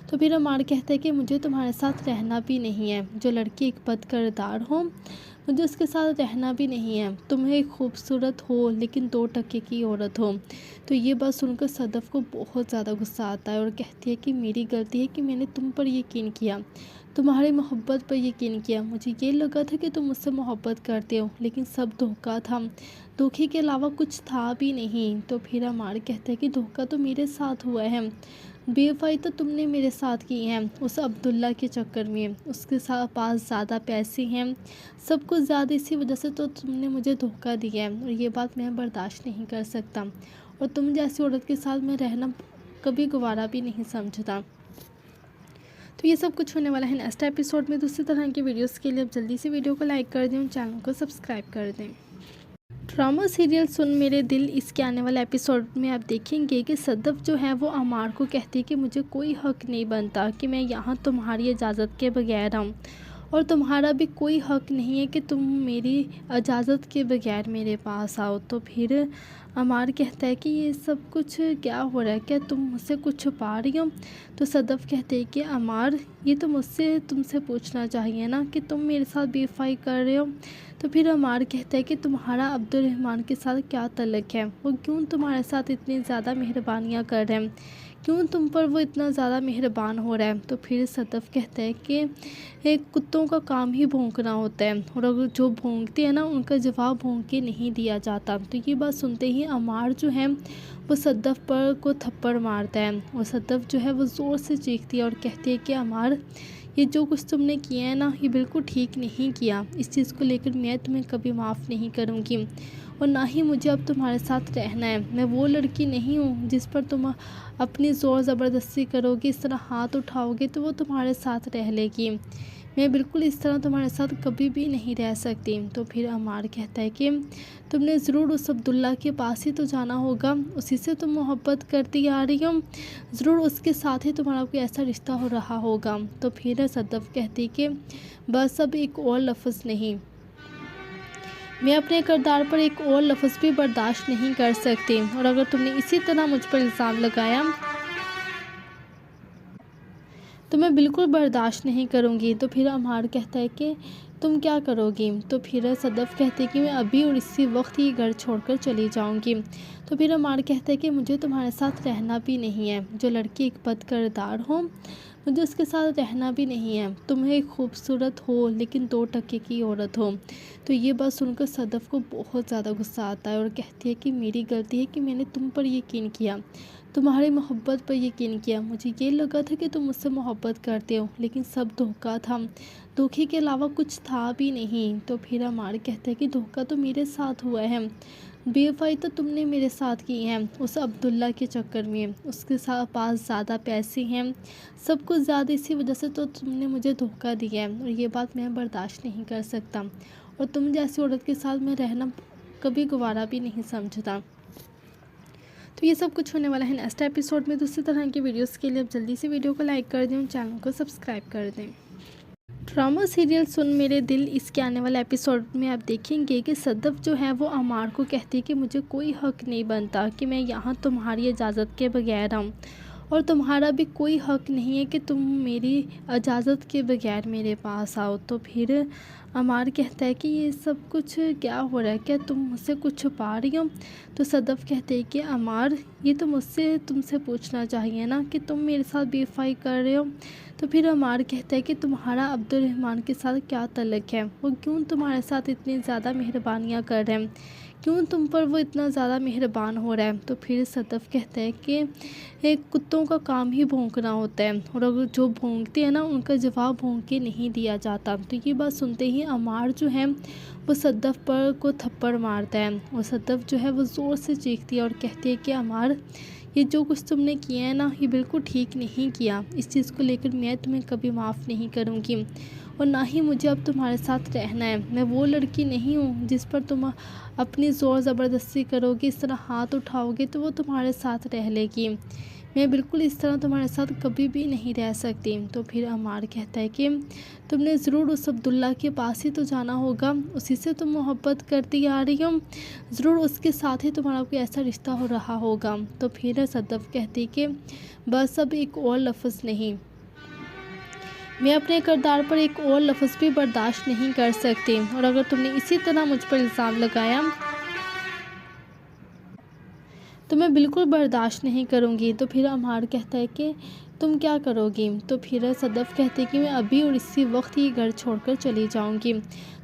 तो फिर अमार कहता है कि मुझे तुम्हारे साथ रहना भी नहीं है। जो लड़की एक बदकिरदार हो मुझे उसके साथ रहना भी नहीं है। तुम एक खूबसूरत हो लेकिन 2 टके की औरत हो। तो ये बात सुनकर सदफ को बहुत ज़्यादा गुस्सा आता है और कहती है कि मेरी गलती है कि मैंने तुम पर यकीन किया, तुम्हारी मोहब्बत पर यकीन किया। मुझे ये लगा था कि तुम मुझसे मोहब्बत करते हो, लेकिन सब धोखा था। धोखे के अलावा कुछ था भी नहीं। तो फिर अमार कहता है कि धोखा तो मेरे साथ हुआ है, बेवफाई तो तुमने मेरे साथ की है उस अब्दुल्ला के चक्कर में। उसके साथ पास ज़्यादा पैसे हैं, सब कुछ ज़्यादा, इसी वजह से तो तुमने मुझे धोखा दिया है और ये बात मैं बर्दाश्त नहीं कर सकता। और तुम जैसी औरत के साथ मैं रहना कभी गवारा भी नहीं समझता। तो ये सब कुछ होने वाला है नेक्स्ट एपिसोड में। दूसरी तरह की वीडियोस के लिए आप जल्दी से वीडियो को लाइक कर दें और चैनल को सब्सक्राइब कर दें। ड्रामा सीरियल सुन मेरे दिल इसके आने वाले एपिसोड में आप देखेंगे कि सदफ जो है वो अमार को कहती है कि मुझे कोई हक नहीं बनता कि मैं यहाँ तुम्हारी इजाज़त के बगैर आऊँ, और तुम्हारा भी कोई हक नहीं है कि तुम मेरी इजाज़त के बगैर मेरे पास आओ। तो फिर अमार कहता है कि ये सब कुछ क्या हो रहा है, क्या तुम मुझसे कुछ छुपा रही हो? तो सदफ कहते हैं कि अमार ये तो मुझसे तुमसे पूछना चाहिए ना कि तुम मेरे साथ बेवफाई कर रहे हो। तो फिर अमार कहता है कि तुम्हारा अब्दुलरहमान के साथ क्या तल्लुक़ है, वो क्यों तुम्हारे साथ इतनी ज़्यादा मेहरबानियाँ कर रहे हैं, क्यों तुम पर वो इतना ज़्यादा मेहरबान हो रहा है? तो फिर सदफ कहता है कि एक कुत्तों का काम ही भौंकना होता है, और अगर जो भौंकते हैं ना उनका जवाब भौंक के नहीं दिया जाता। तो ये बात सुनते ही अमार जो है वो सदफ पर को थप्पड़ मारता है, और सदफ जो है वो ज़ोर से चीखती है और कहती है कि अमार ये जो कुछ तुमने किया है ना ये बिल्कुल ठीक नहीं किया। इस चीज़ को लेकर मैं तुम्हें कभी माफ़ नहीं करूँगी, और ना ही मुझे अब तुम्हारे साथ रहना है। मैं वो लड़की नहीं हूँ जिस पर तुम अपनी ज़ोर ज़बरदस्ती करोगे, इस तरह हाथ उठाओगे तो वो तुम्हारे साथ रह लेगी। मैं बिल्कुल इस तरह तुम्हारे साथ कभी भी नहीं रह सकती। तो फिर अमार कहता है कि तुमने ज़रूर उस अब्दुल्ला के पास ही तो जाना होगा, उसी से तुम मोहब्बत करती आ रही हो, ज़रूर उसके साथ ही तुम्हारा कोई ऐसा रिश्ता हो रहा होगा। तो फिर सदफ कहती कि बस अब एक और लफ्ज़ नहीं, मैं अपने किरदार पर एक और लफ्ज़ भी बर्दाश्त नहीं कर सकती, और अगर तुमने इसी तरह मुझ पर इल्ज़ाम लगाया तो मैं बिल्कुल बर्दाश्त नहीं करूँगी। तो फिर अमार कहता है कि तुम क्या करोगी? तो फिर सदफ कहते हैं कि मैं अभी और इसी वक्त ये घर छोड़कर चली जाऊंगी। तो फिर अमार कहता है कि मुझे तुम्हारे साथ रहना भी नहीं है। जो लड़की एक बदकिरदार हो मुझे उसके साथ रहना भी नहीं है। तुम एक खूबसूरत हो लेकिन 2 टके की औरत हो। तो ये बात सुनकर सदफ को बहुत ज़्यादा गुस्सा आता है और कहती है कि मेरी गलती है कि मैंने तुम पर यकीन किया, तुम्हारी मोहब्बत पर यकीन किया। मुझे ये लगा था कि तुम मुझसे मोहब्बत करते हो, लेकिन सब धोखा था। धोखे के अलावा कुछ था भी नहीं। तो फिर अमार कहता है कि धोखा तो मेरे साथ हुआ है, बेवफाई तो तुमने मेरे साथ की है उस अब्दुल्ला के चक्कर में। उसके साथ पास ज़्यादा पैसे हैं, सब कुछ ज़्यादा, इसी वजह से तो तुमने मुझे धोखा दिया है और ये बात मैं बर्दाश्त नहीं कर सकता। और तुम जैसी औरत के साथ मैं रहना कभी गवारा भी नहीं समझता। तो ये सब कुछ होने वाला है नेक्स्ट एपिसोड में। दूसरी तरह की वीडियोस के लिए आप जल्दी से वीडियो को लाइक कर दें और चैनल को सब्सक्राइब कर दें। ड्रामा सीरियल सुन मेरे दिल इसके आने वाले एपिसोड में आप देखेंगे कि सदफ जो है वो अमार को कहती है कि मुझे कोई हक नहीं बनता कि मैं यहाँ तुम्हारी इजाज़त के बगैर आऊँ, और तुम्हारा भी कोई हक नहीं है कि तुम मेरी इजाज़त के बगैर मेरे पास आओ। तो फिर अमार कहता है कि ये सब कुछ क्या हो रहा है, क्या तुम मुझसे कुछ छुपा रही हो? तो सदफ कहते हैं कि अमार ये तो मुझसे तुमसे पूछना चाहिए ना कि तुम मेरे साथ बेवफाई कर रहे हो। तो फिर अमार कहता है कि तुम्हारा अब्दुलरहमान के साथ क्या तल्लुक़ है, वो क्यों तुम्हारे साथ इतनी ज़्यादा मेहरबानियाँ कर रहे हैं, क्यों तुम पर वो इतना ज़्यादा मेहरबान हो रहा है? तो फिर सदफ कहता है कि एक कुत्तों का काम ही भौंकना होता है, और अगर जो भौंकते हैं ना उनका जवाब भौंक के नहीं दिया जाता। तो ये बात सुनते ही अमार जो है वो सदफ पर को थप्पड़ मारता है, और सदफ जो है वो ज़ोर से चीखती है और कहती है कि अमार ये जो कुछ तुमने किया है ना ये बिल्कुल ठीक नहीं किया। इस चीज़ को लेकर मैं तुम्हें कभी माफ़ नहीं करूँगी, और ना ही मुझे अब तुम्हारे साथ रहना है। मैं वो लड़की नहीं हूँ जिस पर तुम अपनी ज़ोर ज़बरदस्ती करोगे, इस तरह हाथ उठाओगे तो वो तुम्हारे साथ रह लेगी। मैं बिल्कुल इस तरह तुम्हारे साथ कभी भी नहीं रह सकती। तो फिर अमार कहता है कि तुमने ज़रूर उस अब्दुल्ला के पास ही तो जाना होगा, उसी से तुम मोहब्बत करती आ रही हो, ज़रूर उसके साथ ही तुम्हारा कोई ऐसा रिश्ता हो रहा होगा। तो फिर सदफ कहती कि बस अब एक और लफ्ज़ नहीं, मैं अपने किरदार पर एक और लफ्ज़ भी बर्दाश्त नहीं कर सकती, और अगर तुमने इसी तरह मुझ पर इल्ज़ाम लगाया तो मैं बिल्कुल बर्दाश्त नहीं करूँगी। तो फिर अमार कहता है कि तुम क्या करोगी? तो फिर सदफ़ कहते हैं कि मैं अभी और इसी वक्त ही घर छोड़कर चली जाऊँगी।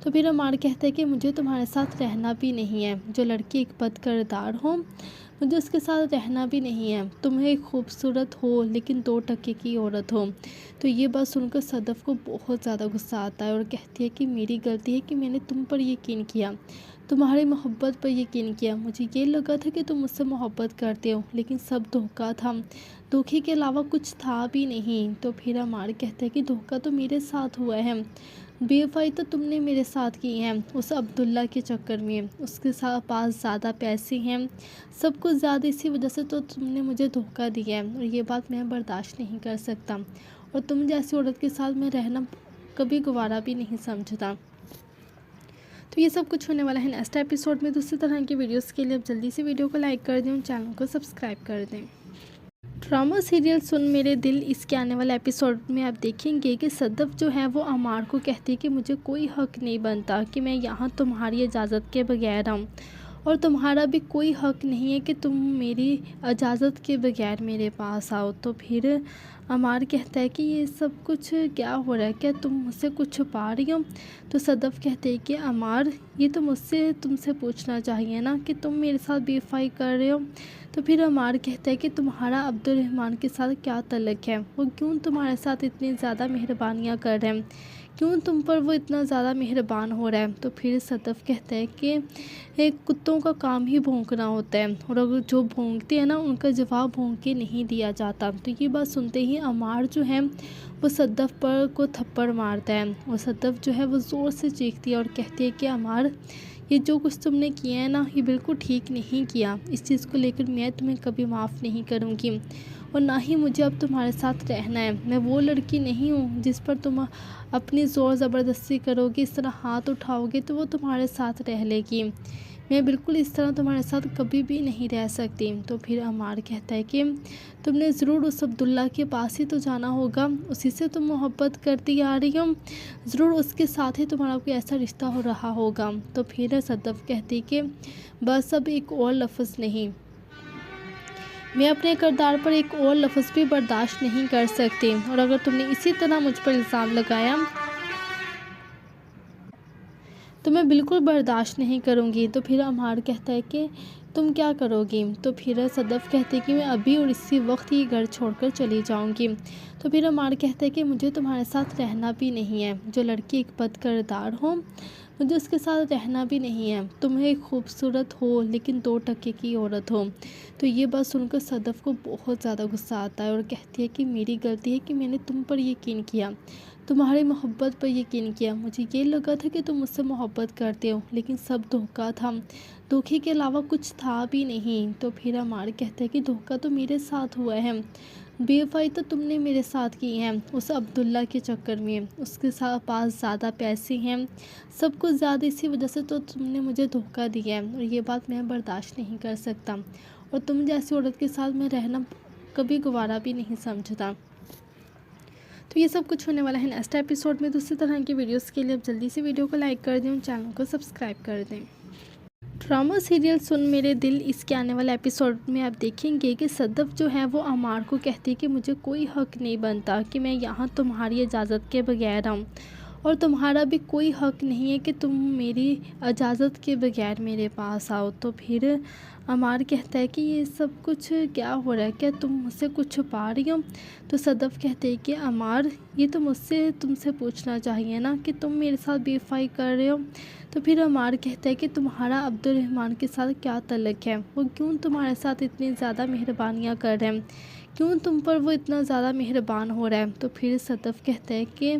तो फिर अमार कहता है कि मुझे तुम्हारे साथ रहना भी नहीं है, जो लड़की एक बद किरदार हो मुझे उसके साथ रहना भी नहीं है। तुम एक खूबसूरत हो लेकिन 2 टके की औरत हो। तो ये बात सुनकर सदफ़ को बहुत ज़्यादा गुस्सा आता है और कहती है कि मेरी गलती है कि मैंने तुम पर यकीन किया, तुम्हारी मोहब्बत पर यकीन किया। मुझे ये लगा था कि तुम मुझसे मोहब्बत करते हो, लेकिन सब धोखा था, धोखे के अलावा कुछ था भी नहीं। तो फिर अमार कहता है कि धोखा तो मेरे साथ हुआ है, बेवफाई तो तुमने मेरे साथ की है उस अब्दुल्ला के चक्कर में, उसके साथ पास ज़्यादा पैसे हैं, सब कुछ ज़्यादा, इसी वजह से तो तुमने मुझे धोखा दिया है, और ये बात मैं बर्दाश्त नहीं कर सकता, और तुम जैसी औरत के साथ मैं रहना कभी गवारा भी नहीं समझता। तो ये सब कुछ होने वाला है नेक्स्ट एपिसोड में। दूसरी तरह की वीडियोस के लिए अब जल्दी से वीडियो को लाइक कर दें और चैनल को सब्सक्राइब कर दें। ड्रामा सीरियल सुन मेरे दिल इसके आने वाले एपिसोड में आप देखेंगे कि सदफ जो है वो अमार को कहती है कि मुझे कोई हक नहीं बनता कि मैं यहाँ तुम्हारी इजाज़त के बगैर आऊँ, और तुम्हारा भी कोई हक नहीं है कि तुम मेरी इजाज़त के बगैर मेरे पास आओ। तो फिर अमार कहता है कि ये सब कुछ क्या हो रहा है, क्या तुम मुझसे कुछ छुपा रही हो? तो सदफ कहते हैं कि अमार ये तो मुझसे तुमसे पूछना चाहिए ना कि तुम मेरे साथ बेवफाई कर रहे हो। तो फिर अमार कहता है कि तुम्हारा अब्दुलरहमान के साथ क्या तल्लुक़ है, वो क्यों तुम्हारे साथ इतनी ज़्यादा मेहरबानियाँ कर रहे हैं, क्यों तुम पर वो इतना ज़्यादा मेहरबान हो रहा है? तो फिर सदफ कहता है कि एक कुत्तों का काम ही भौंकना होता है, और अगर जो भौंकते हैं ना उनका जवाब भौंक के नहीं दिया जाता। तो ये बात सुनते ही अमार जो है वो सदफ पर को थप्पड़ मारता है, और सदफ जो है वो ज़ोर से चीखती है और कहती है कि अमार ये जो कुछ तुमने किया है ना ये बिल्कुल ठीक नहीं किया, इस चीज़ को लेकर मैं तुम्हें कभी माफ़ नहीं करूँगी, और ना ही मुझे अब तुम्हारे साथ रहना है। मैं वो लड़की नहीं हूँ जिस पर तुम अपनी ज़ोर ज़बरदस्ती करोगे, इस तरह हाथ उठाओगे तो वो तुम्हारे साथ रह लेगी। मैं बिल्कुल इस तरह तुम्हारे साथ कभी भी नहीं रह सकती। तो फिर अमार कहता है कि तुमने ज़रूर उस अब्दुल्ला के पास ही तो जाना होगा, उसी से तुम मोहब्बत करती आ रही हो, ज़रूर उसके साथ ही तुम्हारा कोई ऐसा रिश्ता हो रहा होगा। तो फिर सदफ कहती कि बस अब एक और लफ्ज़ नहीं, मैं अपने किरदार पर एक और लफ्ज़ भी बर्दाश्त नहीं कर सकती, और अगर तुमने इसी तरह मुझ पर इल्ज़ाम लगाया तो मैं बिल्कुल बर्दाश्त नहीं करूँगी। तो फिर अमार कहता है कि तुम क्या करोगी? तो फिर सदफ़ कहते हैं कि मैं अभी और इसी वक्त ही घर छोड़कर चली जाऊँगी। तो फिर अमार कहता है कि मुझे तुम्हारे साथ रहना भी नहीं है, जो लड़की एक बद किरदार हो मुझे उसके साथ रहना भी नहीं है। तुम एक खूबसूरत हो लेकिन 2 टके की औरत हो। तो ये बात सुनकर सदफ़ को बहुत ज़्यादा गुस्सा आता है और कहती है कि मेरी गलती है कि मैंने तुम पर यकीन किया, तुम्हारी मोहब्बत पर यकीन किया। मुझे ये लगा था कि तुम मुझसे मोहब्बत करते हो, लेकिन सब धोखा था, धोखे के अलावा कुछ था भी नहीं। तो फिर अमार कहता है कि धोखा तो मेरे साथ हुआ है, बेवफाई तो तुमने मेरे साथ की है उस अब्दुल्ला के चक्कर में, उसके साथ पास ज़्यादा पैसे हैं, सब कुछ ज़्यादा, इसी वजह से तो तुमने मुझे धोखा दिया है, और ये बात मैं बर्दाश्त नहीं कर सकता, और तुम जैसी औरत के साथ मैं रहना कभी गवारा भी नहीं समझता। तो ये सब कुछ होने वाला है नेक्स्ट एपिसोड में। दूसरी तरह की वीडियोस के लिए अब जल्दी से वीडियो को लाइक कर दें और चैनल को सब्सक्राइब कर दें। ड्रामा सीरियल सुन मेरे दिल इसके आने वाले एपिसोड में आप देखेंगे कि सदफ जो है वो अमार को कहती है कि मुझे कोई हक नहीं बनता कि मैं यहाँ तुम्हारी इजाज़त के बगैर आऊँ, और तुम्हारा भी कोई हक नहीं है कि तुम मेरी इजाज़त के बगैर मेरे पास आओ। तो फिर अमार कहता है कि ये सब कुछ क्या हो रहा है, क्या तुम मुझसे कुछ छुपा रही हो? तो सदफ कहते हैं कि अमार ये तो मुझसे तुमसे पूछना चाहिए ना कि तुम मेरे साथ बेवफाई कर रहे हो। तो फिर अमार कहता है कि तुम्हारा अब्दुलरहमान के साथ क्या तल्लुक़ है, वो क्यों तुम्हारे साथ इतनी ज़्यादा मेहरबानियाँ कर रहे हैं, क्यों तुम पर वो इतना ज़्यादा मेहरबान हो रहा है। तो फिर सदफ कहता है कि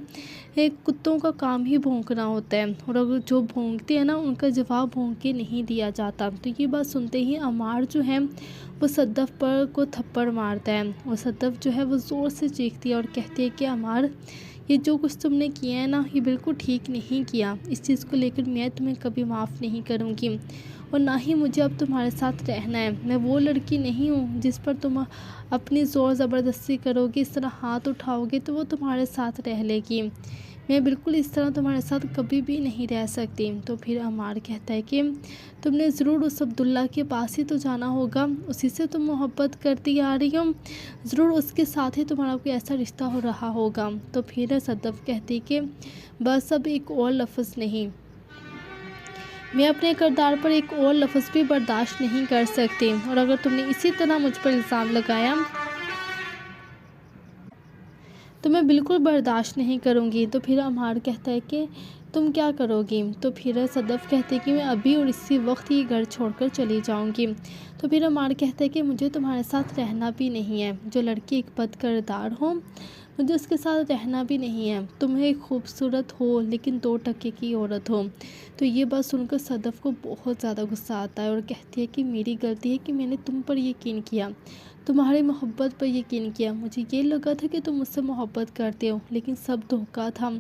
एक कुत्तों का काम ही भौंकना होता है और अगर जो भौंकते हैं ना उनका जवाब भौंक के नहीं दिया जाता। तो ये बात सुनते ही अमार जो है वो सदफ पर को थप्पड़ मारता है और सदफ जो है वो ज़ोर से चीखती है और कहती है कि अमार, ये जो कुछ तुमने किया है ना ये बिल्कुल ठीक नहीं किया। इस चीज़ को लेकर मैं तुम्हें कभी माफ़ नहीं करूँगी और ना ही मुझे अब तुम्हारे साथ रहना है। मैं वो लड़की नहीं हूँ जिस पर तुम अपनी ज़ोर ज़बरदस्ती करोगे, इस तरह हाथ उठाओगे तो वो तुम्हारे साथ रह लेगी। मैं बिल्कुल इस तरह तुम्हारे साथ कभी भी नहीं रह सकती। तो फिर अमार कहता है कि तुमने ज़रूर उस अब्दुल्ला के पास ही तो जाना होगा, उसी से तुम मोहब्बत करती आ रही हो, ज़रूर उसके साथ ही तुम्हारा कोई ऐसा रिश्ता हो रहा होगा। तो फिर सदफ कहती कि बस अब एक और लफ्ज़ नहीं, मैं अपने किरदार पर एक और लफ्ज़ भी बर्दाश्त नहीं कर सकती और अगर तुमने इसी तरह मुझ पर इल्ज़ाम लगाया तो मैं बिल्कुल बर्दाश्त नहीं करूँगी। तो फिर अमार कहता है कि तुम क्या करोगी। तो फिर सदफ कहते हैं कि मैं अभी और इसी वक्त ही घर छोड़कर चली जाऊँगी। तो फिर अमार कहता है कि मुझे तुम्हारे साथ रहना भी नहीं है। जो लड़की एक बद किरदार हो मुझे उसके साथ रहना भी नहीं है। तुम्हें खूबसूरत हो लेकिन 2 टके की औरत हो। तो ये बात सुनकर सदफ को बहुत ज़्यादा गुस्सा आता है और कहती है कि मेरी गलती है कि मैंने तुम पर यकीन किया, तुम्हारी मोहब्बत पर यकीन किया। मुझे ये लगा था कि तुम मुझसे मोहब्बत करते हो लेकिन सब धोखा था,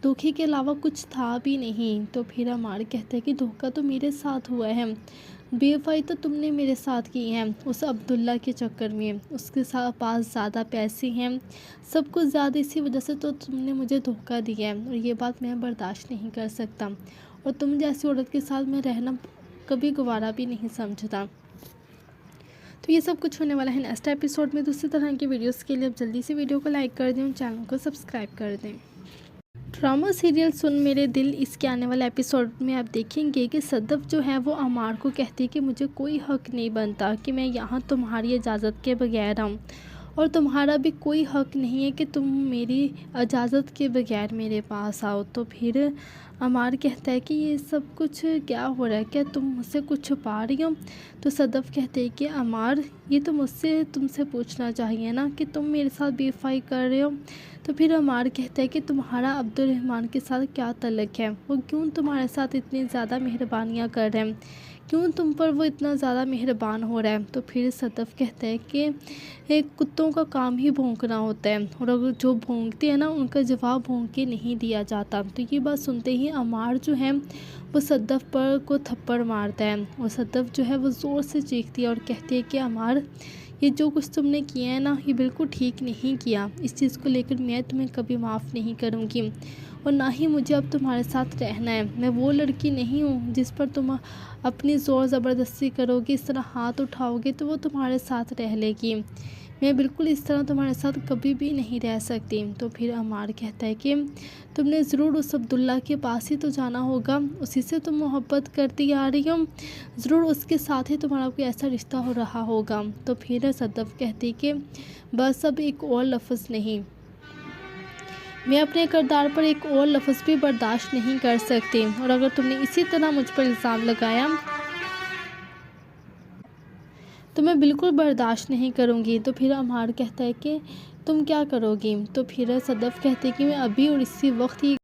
धोखे के अलावा कुछ था भी नहीं। तो फिर अमार कहता है कि धोखा तो मेरे साथ हुआ है, बेवफाई तो तुमने मेरे साथ की है उस अब्दुल्ला के चक्कर में। उसके साथ पास ज़्यादा पैसे हैं, सब कुछ ज़्यादा, इसी वजह से तो तुमने मुझे धोखा दिया है और ये बात मैं बर्दाश्त नहीं कर सकता और तुम जैसी औरत के साथ मैं रहना कभी गवारा भी नहीं समझता। तो ये सब कुछ होने वाला है नेक्स्ट एपिसोड में। दूसरी तरह की वीडियोस के लिए अब जल्दी से वीडियो को लाइक कर दें और चैनल को सब्सक्राइब कर दें। ड्रामा सीरियल सुन मेरे दिल इसके आने वाले एपिसोड में आप देखेंगे कि सदफ जो है वो अमार को कहती है कि मुझे कोई हक नहीं बनता कि मैं यहाँ तुम्हारी इजाज़त के बगैर आऊँ और तुम्हारा भी कोई हक नहीं है कि तुम मेरी इजाज़त के बगैर मेरे पास आओ। तो फिर अमार कहता है कि ये सब कुछ क्या हो रहा है, क्या तुम मुझसे कुछ छुपा रही हो। तो सदफ कहते हैं कि अमार, ये तो मुझसे तुमसे पूछना चाहिए ना कि तुम मेरे साथ बेवफाई कर रहे हो। तो फिर अमार कहता है कि तुम्हारा अब्दुल-रहमान के साथ क्या तल्लुक़ है, वो क्यों तुम्हारे साथ इतनी ज़्यादा मेहरबानियाँ कर रहे हैं, क्यों तुम पर वो इतना ज़्यादा मेहरबान हो रहा है। तो फिर सदफ कहता है कि एक कुत्तों का काम ही भौंकना होता है और अगर जो भौंकते हैं ना उनका जवाब भौंक के नहीं दिया जाता। तो ये बात सुनते ही अमार जो है वो सदफ पर को थप्पड़ मारता है और सदफ जो है वो ज़ोर से चीखती है और कहती है कि अमार, ये जो कुछ तुमने किया है ना ये बिल्कुल ठीक नहीं किया। इस चीज़ को लेकर मैं तुम्हें कभी माफ़ नहीं करूँगी और ना ही मुझे अब तुम्हारे साथ रहना है। मैं वो लड़की नहीं हूँ जिस पर तुम अपनी ज़ोर ज़बरदस्ती करोगे, इस तरह हाथ उठाओगे तो वो तुम्हारे साथ रह लेगी। मैं बिल्कुल इस तरह तुम्हारे साथ कभी भी नहीं रह सकती। तो फिर अमार कहता है कि तुमने ज़रूर उस अब्दुल्ला के पास ही तो जाना होगा, उसी से तुम मोहब्बत करती आ रही हो, ज़रूर उसके साथ ही तुम्हारा कोई ऐसा रिश्ता हो रहा होगा। तो फिर सदफ कहती कि बस अब एक और लफ्ज़ नहीं, मैं अपने किरदार पर एक और लफ्ज़ भी बर्दाश्त नहीं कर सकती और अगर तुमने इसी तरह मुझ पर इल्ज़ाम लगाया तो मैं बिल्कुल बर्दाश्त नहीं करूँगी। तो फिर अमार कहता है कि तुम क्या करोगी। तो फिर सदफ कहते हैं कि मैं अभी और इसी वक्त ही